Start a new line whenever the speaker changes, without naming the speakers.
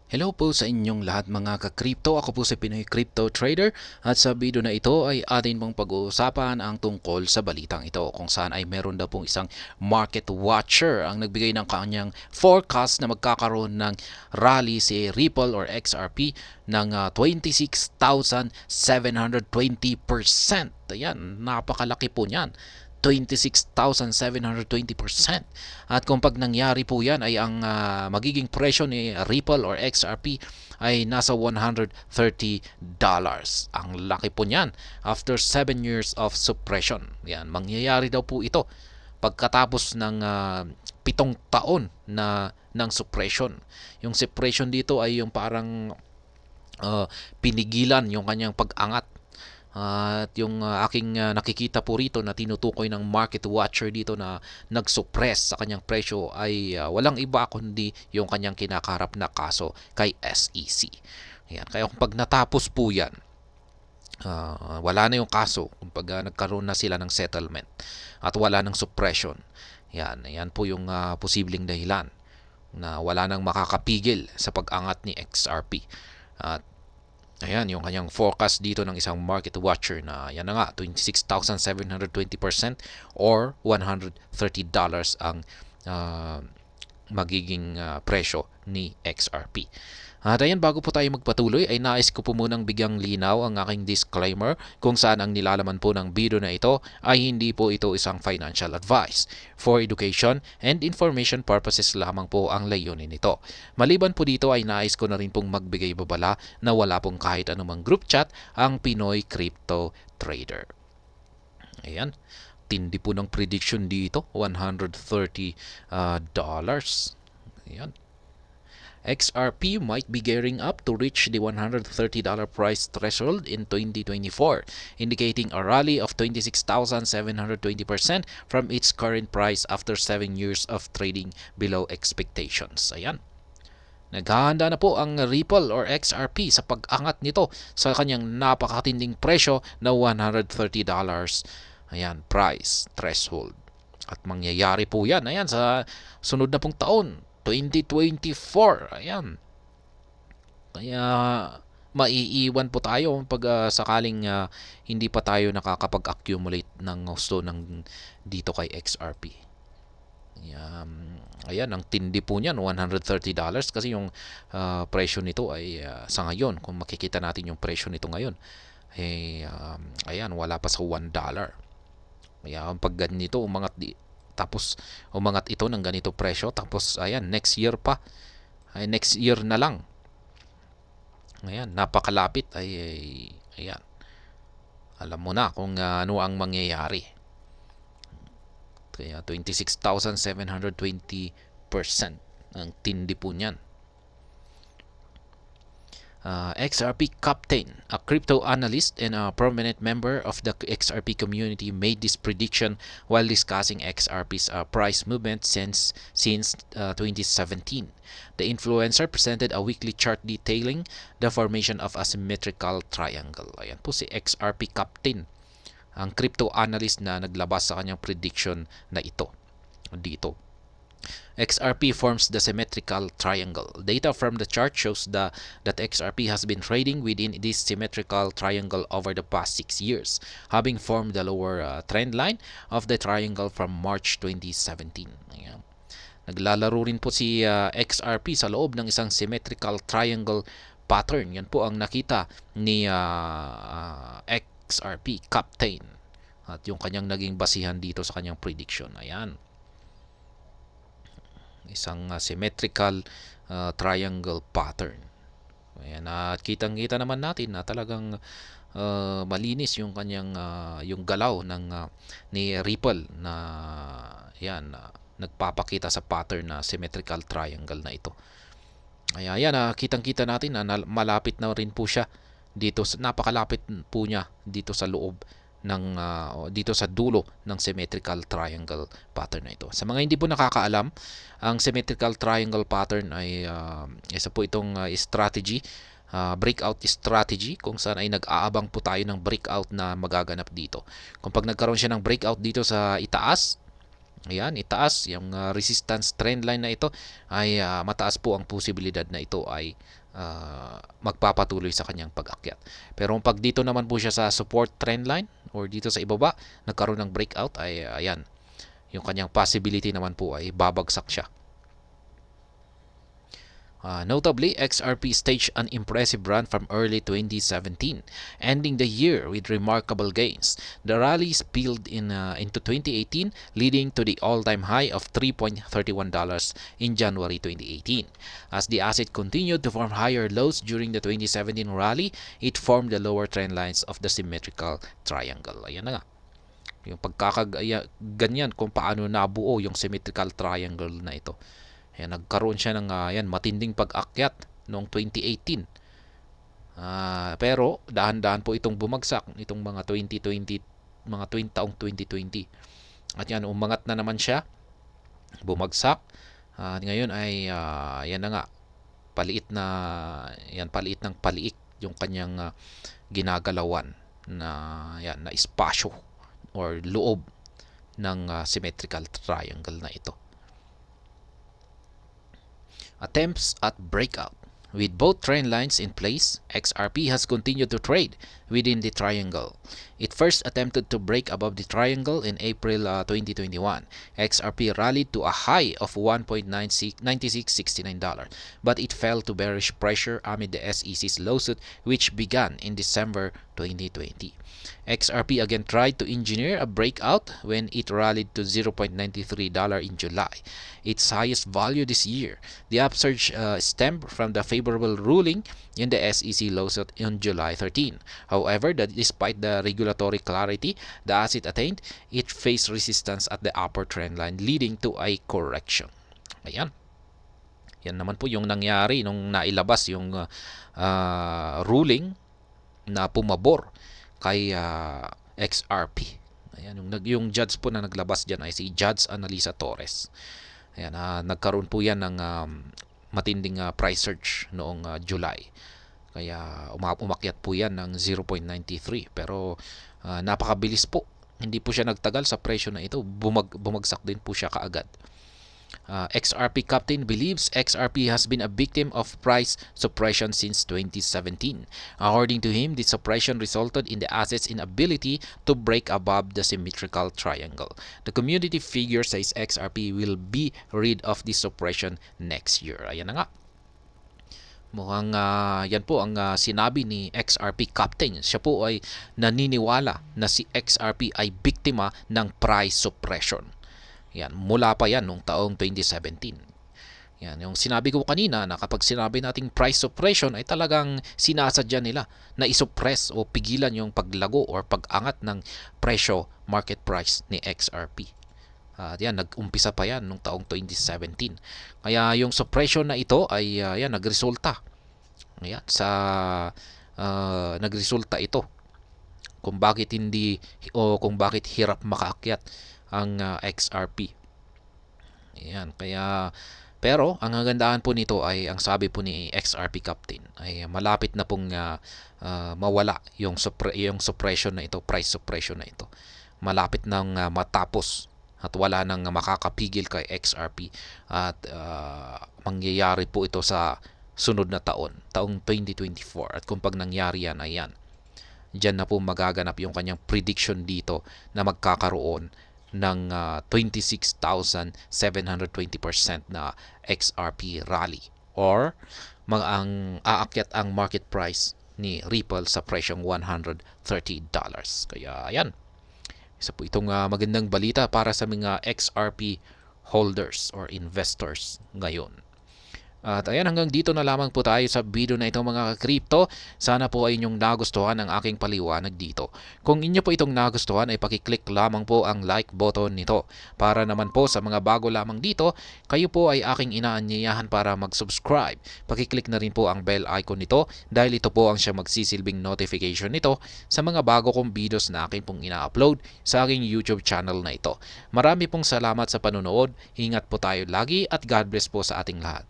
Hello po sa inyong lahat mga ka-crypto. Ako po si Pinoy Crypto Trader at sa video na ito ay atin pong pag-uusapan ang tungkol sa balitang ito kung saan ay meron daw pong isang market watcher ang nagbigay ng kanyang forecast na magkakaroon ng rally si Ripple or XRP ng 26,720%. Ayan, napakalaki po niyan. 26,720%. At kung pag nangyari po yan ay ang magiging presyo ni Ripple or XRP ay nasa $130. Ang laki po niyan after 7 years of suppression. Yan, mangyayari daw po ito pagkatapos ng 7 taon na ng suppression. Yung suppression dito ay yung parang pinigilan yung kanyang pag-angat. At yung aking nakikita po rito na tinutukoy ng market watcher dito na nag-suppress sa kanyang presyo ay walang iba kundi yung kanyang kinakaharap na kaso kay SEC. Ayan. Kaya kung pag natapos po yan, wala na yung kaso kung pag nagkaroon na sila ng settlement at wala ng suppression. Yan po yung posibleng dahilan na wala nang makakapigil sa pag-angat ni XRP. At ayan, yung kanyang forecast dito ng isang market watcher na yan na nga, 26,720% or $130 ang magiging presyo ni XRP. At ayan, bago po tayo magpatuloy ay nais ko po munang bigyang linaw ang aking disclaimer kung saan ang nilalaman po ng video na ito ay hindi po ito isang financial advice. For education and information purposes lamang po ang layunin nito. Maliban po dito ay nais ko na rin pong magbigay babala na wala pong kahit anumang group chat ang Pinoy Crypto Trader. Ayan. Tindi po ng prediction dito, $130. Ayan. XRP might be gearing up to reach the $130 price threshold in 2024, indicating a rally of 26,720% from its current price after 7 years of trading below expectations. Ayan. Naghahanda na po ang Ripple or XRP sa pag-angat nito sa kanyang napakatinding presyo na $130. Ayan, price threshold. At mangyayari po yan, ayan, sa sunod na pong taon, 2024. Ayan. Kaya maiiwan po tayo pag sakaling hindi pa tayo nakakapag-accumulate ng gusto ng dito kay XRP. Ayan, ang tindi po niyan, $130 kasi yung presyo nito ay sa ngayon, kung makikita natin yung presyo nito ngayon, ayan, wala pa sa $1. Kaya pag ganito umangat tapos umangat ito ng ganito presyo tapos ayan next year pa ay next year na lang, ayan napakalapit ayan alam mo na kung ano ang mangyayari. Kaya 26,720% ang tindi po niyan. XRP Captain, a crypto analyst and a prominent member of the XRP community, made this prediction while discussing XRP's price movement since 2017. The influencer presented a weekly chart detailing the formation of a symmetrical triangle. Ayan po si XRP Captain, ang crypto analyst na naglabas sa kanyang prediction na ito dito. XRP forms the symmetrical triangle. Data from the chart shows that XRP has been trading within this symmetrical triangle over the past 6 years, having formed the lower trend line of the triangle from March 2017. Ayan. Naglalaro rin po si XRP sa loob ng isang symmetrical triangle pattern. Yan po ang nakita ni XRP Captain at yung kanyang naging basihan dito sa kanyang prediction. Ayan. Isang symmetrical triangle pattern. Ayan, at kitang-kita naman natin na talagang malinis yung kanyang yung galaw ng ni Ripple na yan nagpapakita sa pattern na symmetrical triangle na ito. Ayan, kitang-kita natin na malapit na rin po siya dito, napakalapit po niya dito sa loob ng dito sa dulo ng symmetrical triangle pattern na ito. Sa mga hindi po nakakaalam, ang symmetrical triangle pattern ay isa po itong strategy, breakout strategy, kung saan ay nag-aabang po tayo ng breakout na magaganap dito. Kung pag nagkaroon siya ng breakout dito sa itaas, Ayan, itaas yung resistance trend line na ito ay mataas po ang posibilidad na ito ay magpapatuloy sa kanyang pag-akyat. Pero pag dito naman po siya sa support trend line or dito sa ibaba, nagkaroon ng breakout ay ayan, yung kanyang possibility naman po ay babagsak siya. Notably, XRP staged an impressive run from early 2017, ending the year with remarkable gains. The rally spilled into 2018, leading to the all-time high of $3.31 in January 2018. As the asset continued to form higher lows during the 2017 rally, it formed the lower trend lines of the symmetrical triangle. Ayan na nga. Yung ganyan kung paano nabuo yung symmetrical triangle na ito. Ayan, nagkaroon siya ng matinding pag-akyat noong 2018. Pero dahan-dahan po itong bumagsak nitong mga 2020, mga taong 2020. At yan, umangat na naman siya, bumagsak. At ngayon ay yan na nga, paliit ng paliik yung kanyang ginagalawan na espasyo or loob ng symmetrical triangle na ito. Attempts at breakout. With both trend lines in place, XRP has continued to trade within the triangle. It first attempted to break above the triangle in April 2021. XRP rallied to a high of $1.9669, but it fell to bearish pressure amid the SEC's lawsuit, which began in December 2020. XRP again tried to engineer a breakout when it rallied to $0.93 in July, its highest value this year. The upsurge stemmed from the favorable ruling in the SEC lawsuit on July 13. However, despite the regulatory clarity the asset attained, it faced resistance at the upper trend line, leading to a correction. Ayan. Yan naman po yung nangyari nung nailabas yung ruling na pumabor kay XRP. Ayan, yung judge po na naglabas dyan ay si Judge Analisa Torres. Ayan, nagkaroon po yan ng matinding price surge noong July. Kaya umakyat po yan ng 0.93. Pero napakabilis po. Hindi po siya nagtagal sa presyo na ito. Bumagsak din po siya kaagad. XRP Captain believes XRP has been a victim of price suppression since 2017. According to him, the suppression resulted in the asset's inability to break above the symmetrical triangle. The community figure says XRP will be rid of this suppression next year. Ayan na nga. Mukhang yan po ang sinabi ni XRP Captain. Siya po ay naniniwala na si XRP ay biktima ng price suppression. Yan, mula pa yan noong taong 2017. Yan, yung sinabi ko kanina na kapag sinabi nating price suppression ay talagang sinasadya nila na isuppress o pigilan yung paglago or pag-angat ng presyo market price ni XRP. Yan, nag-umpisa pa yan noong taong 2017. Kaya yung suppression na ito ay yan, nagresulta. Ayan, nagresulta ito kung bakit kung bakit hirap makaakyat ang XRP. Ayan, pero ang kagandahan po nito ay ang sabi po ni XRP Captain ay malapit na pong mawala yung suppression na ito, price suppression na ito. Malapit nang matapos at wala nang makakapigil kay XRP at mangyayari po ito sa sunod na taong 2024. At kung pag nangyari yan, ayan, dyan na po magaganap yung kanyang prediction dito na magkakaroon ng 26,720% na XRP rally or ang aakyat ang market price ni Ripple sa presyong $130. Kaya ayan, isa po itong magandang balita para sa mga XRP holders or investors ngayon. At ayan, hanggang dito na lamang po tayo sa video na ito mga ka-crypto. Sana po ay inyong nagustuhan ang aking paliwanag dito. Kung inyo po itong nagustuhan ay pakiclick lamang po ang like button nito. Para naman po sa mga bago lamang dito, kayo po ay aking inaanyayahan para mag-subscribe. Pakiclick na rin po ang bell icon nito dahil ito po ang siya magsisilbing notification nito sa mga bago kong videos na akin pong ina-upload sa aking YouTube channel na ito. Marami pong salamat sa panonood. Ingat po tayo lagi at God bless po sa ating lahat.